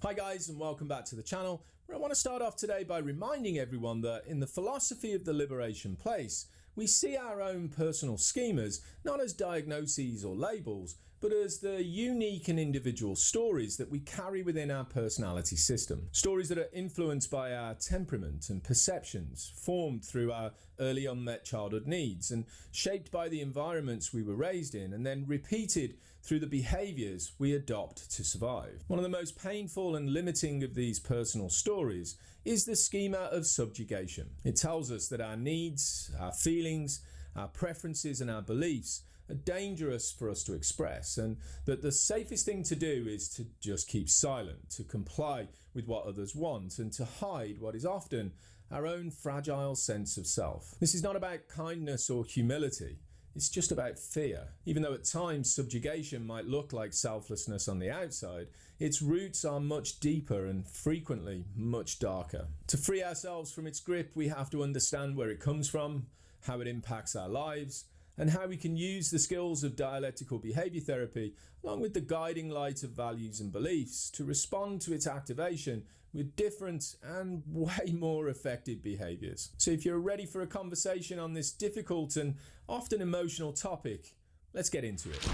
Hi guys, and welcome back to the channel, where I want to start off today by reminding everyone that in the philosophy of the liberation place, we see our own personal schemas not as diagnoses or labels, but as the unique and individual stories that we carry within our personality system. Stories that are influenced by our temperament and perceptions, formed through our early unmet childhood needs, and shaped by the environments we were raised in, and then repeated through the behaviours we adopt to survive. One of the most painful and limiting of these personal stories is the schema of subjugation. It tells us that our needs, our feelings, our preferences and our beliefs are dangerous for us to express, and that the safest thing to do is to just keep silent, to comply with what others want, and to hide what is often our own fragile sense of self. This is not about kindness or humility. It's just about fear. Even though at times subjugation might look like selflessness on the outside, its roots are much deeper and frequently much darker. To free ourselves from its grip, we have to understand where it comes from, how it impacts our lives, and how we can use the skills of dialectical behaviour therapy, along with the guiding light of values and beliefs, to respond to its activation with different and way more effective behaviours. So if you're ready for a conversation on this difficult and often emotional topic, let's get into it.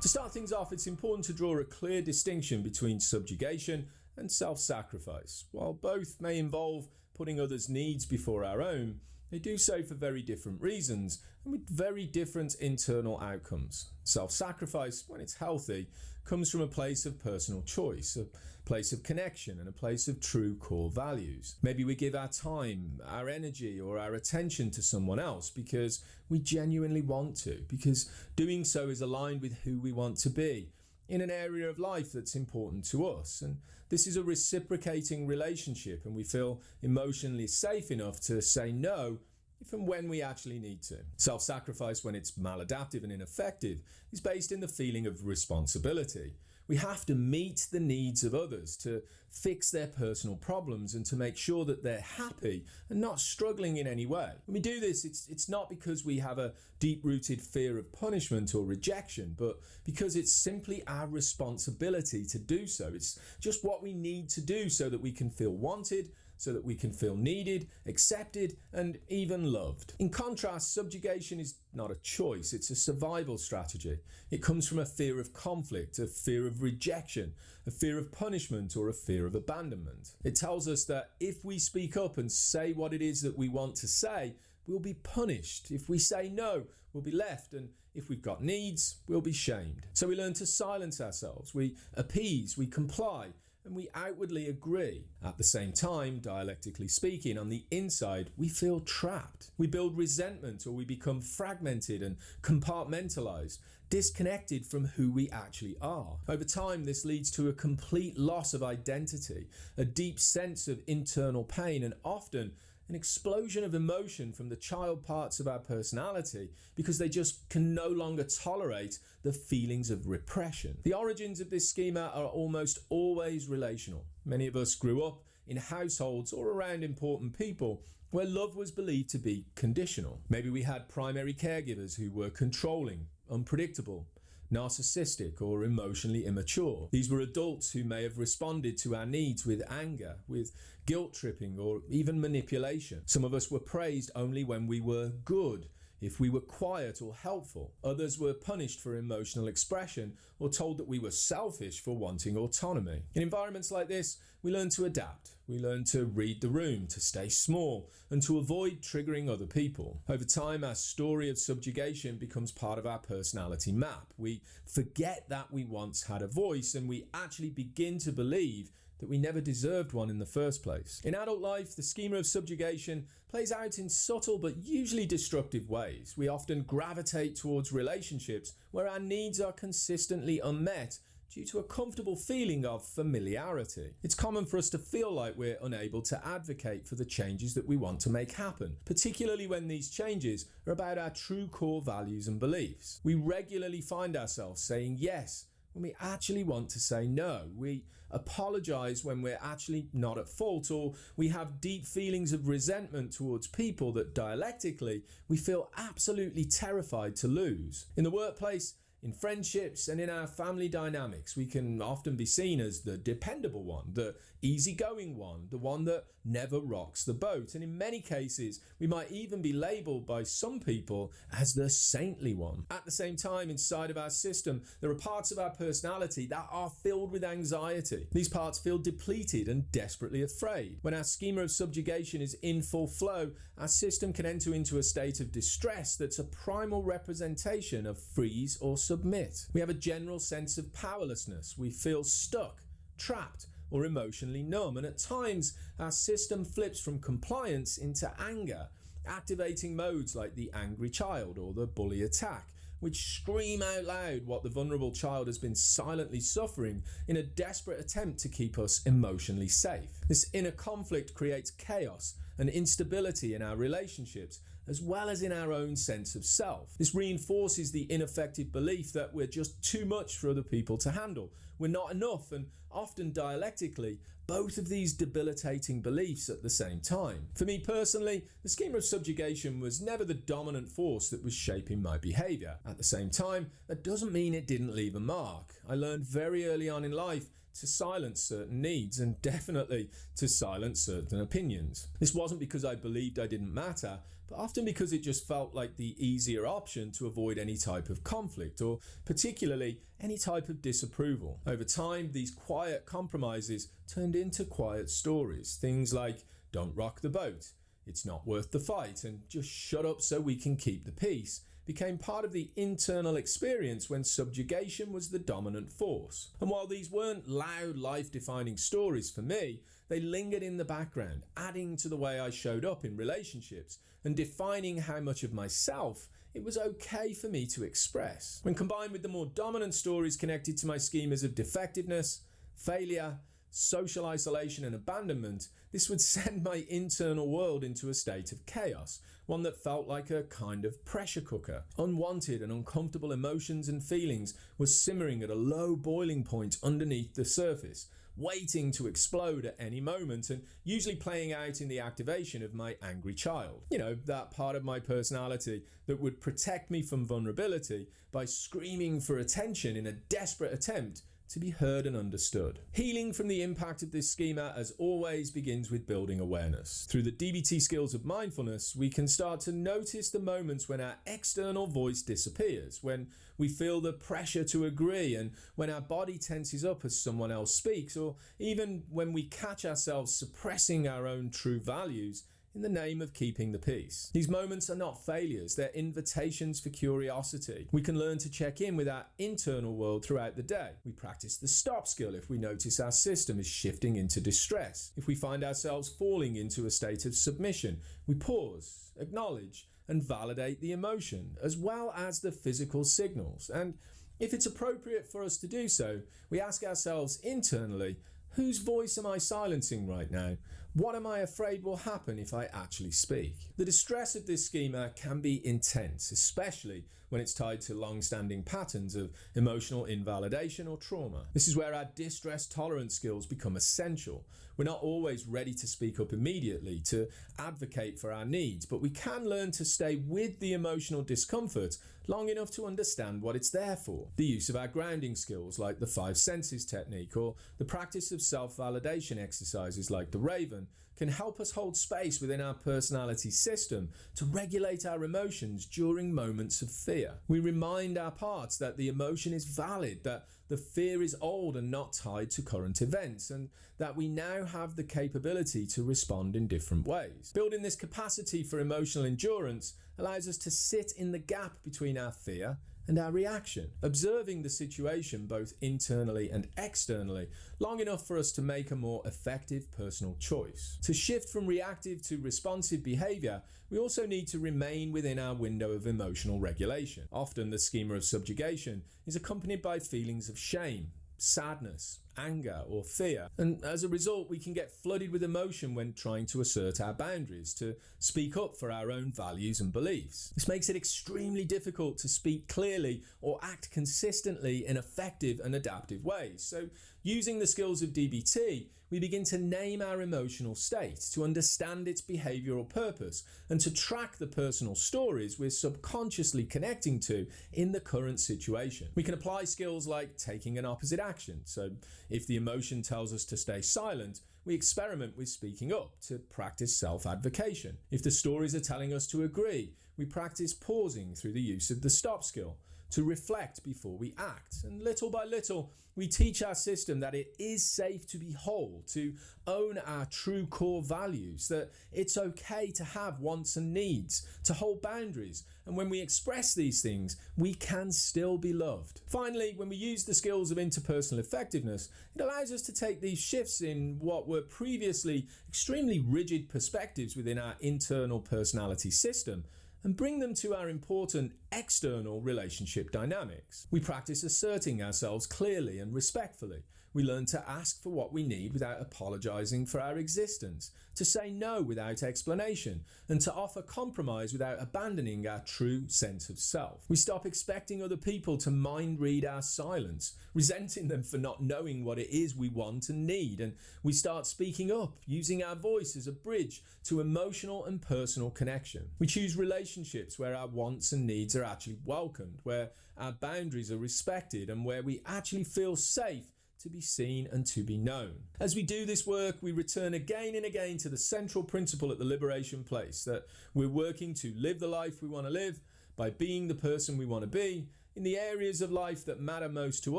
To start things off, it's important to draw a clear distinction between subjugation and self-sacrifice. While both may involve putting others' needs before our own, they do so for very different reasons and with very different internal outcomes. Self-sacrifice, when it's healthy, comes from a place of personal choice, a place of connection, and a place of true core values. Maybe we give our time, our energy, or our attention to someone else because we genuinely want to, because doing so is aligned with who we want to be in an area of life that's important to us. And this is a reciprocating relationship, and we feel emotionally safe enough to say no if and when we actually need to. Self-sacrifice, when it's maladaptive and ineffective, is based in the feeling of responsibility. We have to meet the needs of others, to fix their personal problems, and to make sure that they're happy and not struggling in any way. When we do this, it's not because we have a deep-rooted fear of punishment or rejection, but because it's simply our responsibility to do so. It's just what we need to do so that we can feel wanted, so that we can feel needed, accepted, and even loved. In contrast, subjugation is not a choice, it's a survival strategy. It comes from a fear of conflict, a fear of rejection, a fear of punishment, or a fear of abandonment. It tells us that if we speak up and say what it is that we want to say, we'll be punished. If we say no, we'll be left, and if we've got needs, we'll be shamed. So we learn to silence ourselves, we appease, we comply, and we outwardly agree. At the same time, dialectically speaking, on the inside, we feel trapped. We build resentment, or we become fragmented and compartmentalized, disconnected from who we actually are. Over time, this leads to a complete loss of identity, a deep sense of internal pain, and often an explosion of emotion from the child parts of our personality because they just can no longer tolerate the feelings of repression. The origins of this schema are almost always relational. Many of us grew up in households or around important people where love was believed to be conditional. Maybe we had primary caregivers who were controlling, unpredictable, narcissistic, or emotionally immature. These were adults who may have responded to our needs with anger, with guilt tripping, or even manipulation. Some of us were praised only when we were good, if we were quiet or helpful. Others were punished for emotional expression or told that we were selfish for wanting autonomy. In environments like this, we learn to adapt. We learn to read the room, to stay small, and to avoid triggering other people. Over time, our story of subjugation becomes part of our personality map. We forget that we once had a voice, and we actually begin to believe that we never deserved one in the first place. In adult life, the schema of subjugation plays out in subtle but usually destructive ways. We often gravitate towards relationships where our needs are consistently unmet due to a comfortable feeling of familiarity. It's common for us to feel like we're unable to advocate for the changes that we want to make happen, particularly when these changes are about our true core values and beliefs. We regularly find ourselves saying yes when we actually want to say no. We apologize when we're actually not at fault, or we have deep feelings of resentment towards people that dialectically we feel absolutely terrified to lose. In the workplace, In friendships and in our family dynamics, we can often be seen as the dependable one, the easygoing one, the one that never rocks the boat. And in many cases, we might even be labelled by some people as the saintly one. At the same time, inside of our system, there are parts of our personality that are filled with anxiety. These parts feel depleted and desperately afraid. When our schema of subjugation is in full flow, our system can enter into a state of distress that's a primal representation of freeze or submit. We have a general sense of powerlessness. We feel stuck, trapped, or emotionally numb. And at times, our system flips from compliance into anger, activating modes like the angry child or the bully attack, which scream out loud what the vulnerable child has been silently suffering in a desperate attempt to keep us emotionally safe. This inner conflict creates chaos and instability in our relationships, as well as in our own sense of self. This reinforces the ineffective belief that we're just too much for other people to handle. We're not enough, and often dialectically, both of these debilitating beliefs at the same time. For me personally, the schema of subjugation was never the dominant force that was shaping my behaviour. At the same time, that doesn't mean it didn't leave a mark. I learned very early on in life to silence certain needs and definitely to silence certain opinions. This wasn't because I believed I didn't matter, but often because it just felt like the easier option to avoid any type of conflict, or particularly any type of disapproval. Over time, these quiet compromises turned into quiet stories. Things like, "Don't rock the boat," "It's not worth the fight," and "Just shut up so we can keep the peace," became part of the internal experience when subjugation was the dominant force. And while these weren't loud, life-defining stories for me, they lingered in the background, adding to the way I showed up in relationships and defining how much of myself it was okay for me to express. When combined with the more dominant stories connected to my schemas of defectiveness, failure, social isolation and abandonment, this would send my internal world into a state of chaos, one that felt like a kind of pressure cooker. Unwanted and uncomfortable emotions and feelings were simmering at a low boiling point underneath the surface, waiting to explode at any moment, and usually playing out in the activation of my angry child. You know, that part of my personality that would protect me from vulnerability by screaming for attention in a desperate attempt to be heard and understood. Healing from the impact of this schema, as always, begins with building awareness. Through the DBT skills of mindfulness, we can start to notice the moments when our external voice disappears, when we feel the pressure to agree, and when our body tenses up as someone else speaks, or even when we catch ourselves suppressing our own true values in the name of keeping the peace. These moments are not failures, they're invitations for curiosity. We can learn to check in with our internal world throughout the day. We practice the stop skill if we notice our system is shifting into distress. If we find ourselves falling into a state of submission, we pause, acknowledge, and validate the emotion, as well as the physical signals. And if it's appropriate for us to do so, we ask ourselves internally, whose voice am I silencing right now? What am I afraid will happen if I actually speak? The distress of this schema can be intense, especially when it's tied to long-standing patterns of emotional invalidation or trauma. This is where our distress tolerance skills become essential. We're not always ready to speak up immediately, to advocate for our needs, but we can learn to stay with the emotional discomfort long enough to understand what it's there for. The use of our grounding skills like the 5 senses technique, or the practice of self-validation exercises like the Raven, can help us hold space within our personality system to regulate our emotions during moments of fear. We remind our parts that the emotion is valid, that the fear is old and not tied to current events, and that we now have the capability to respond in different ways. Building this capacity for emotional endurance allows us to sit in the gap between our fear and our reaction, observing the situation both internally and externally, long enough for us to make a more effective personal choice. To shift from reactive to responsive behaviour, we also need to remain within our window of emotional regulation. Often the schema of subjugation is accompanied by feelings of shame, sadness, anger, or fear. And as a result, we can get flooded with emotion when trying to assert our boundaries, to speak up for our own values and beliefs. This makes it extremely difficult to speak clearly or act consistently in effective and adaptive ways. So, using the skills of DBT, we begin to name our emotional state, to understand its behavioural purpose, and to track the personal stories we're subconsciously connecting to in the current situation. We can apply skills like taking an opposite action. So if the emotion tells us to stay silent, we experiment with speaking up to practice self-advocation. If the stories are telling us to agree, we practice pausing through the use of the stop skill, to reflect before we act. And little by little, we teach our system that it is safe to be whole, to own our true core values, that it's okay to have wants and needs, to hold boundaries, and when we express these things, we can still be loved. Finally, when we use the skills of interpersonal effectiveness, it allows us to take these shifts in what were previously extremely rigid perspectives within our internal personality system and bring them to our important external relationship dynamics. We practice asserting ourselves clearly and respectfully. We learn to ask for what we need without apologising for our existence, to say no without explanation, and to offer compromise without abandoning our true sense of self. We stop expecting other people to mind read our silence, resenting them for not knowing what it is we want and need, and we start speaking up, using our voice as a bridge to emotional and personal connection. We choose relationships where our wants and needs are actually welcomed, where our boundaries are respected, and where we actually feel safe to be seen and to be known. As we do this work, we return again and again to the central principle at the Liberation Place, that we're working to live the life we want to live by being the person we want to be in the areas of life that matter most to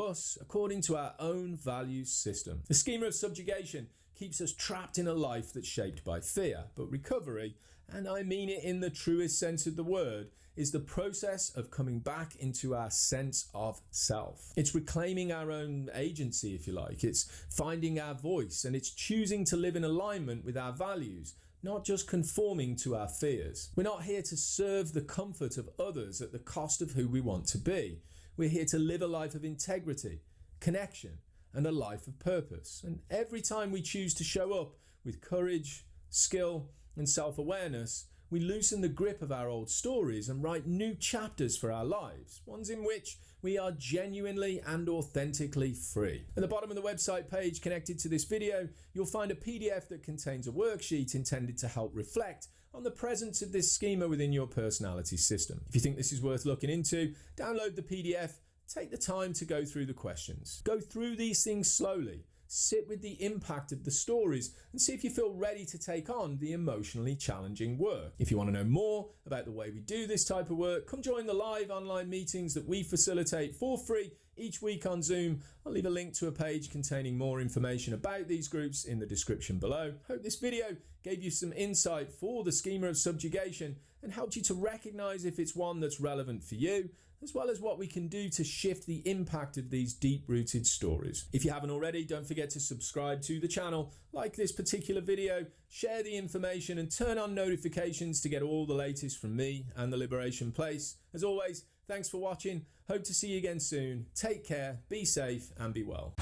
us according to our own values system. The schema of subjugation keeps us trapped in a life that's shaped by fear, but recovery, and I mean it in the truest sense of the word, is the process of coming back into our sense of self. It's reclaiming our own agency, if you like. It's finding our voice, and it's choosing to live in alignment with our values, not just conforming to our fears. We're not here to serve the comfort of others at the cost of who we want to be. We're here to live a life of integrity, connection, and a life of purpose. And every time we choose to show up with courage, skill, and self-awareness, we loosen the grip of our old stories and write new chapters for our lives, ones in which we are genuinely and authentically free. At the bottom of the website page connected to this video, you'll find a PDF that contains a worksheet intended to help reflect on the presence of this schema within your personality system. If you think this is worth looking into, download the PDF, take the time to go through the questions. Go through these things slowly. Sit with the impact of the stories and see if you feel ready to take on the emotionally challenging work. If you want to know more about the way we do this type of work, come join the live online meetings that we facilitate for free each week on Zoom. I'll leave a link to a page containing more information about these groups in the description below. Hope this video gave you some insight for the schema of subjugation and helped you to recognize if it's one that's relevant for you, as well as what we can do to shift the impact of these deep-rooted stories. If you haven't already, don't forget to subscribe to the channel, like this particular video, share the information, and turn on notifications to get all the latest from me and the Liberation Place. As always, thanks for watching. Hope to see you again soon. Take care, be safe, and be well.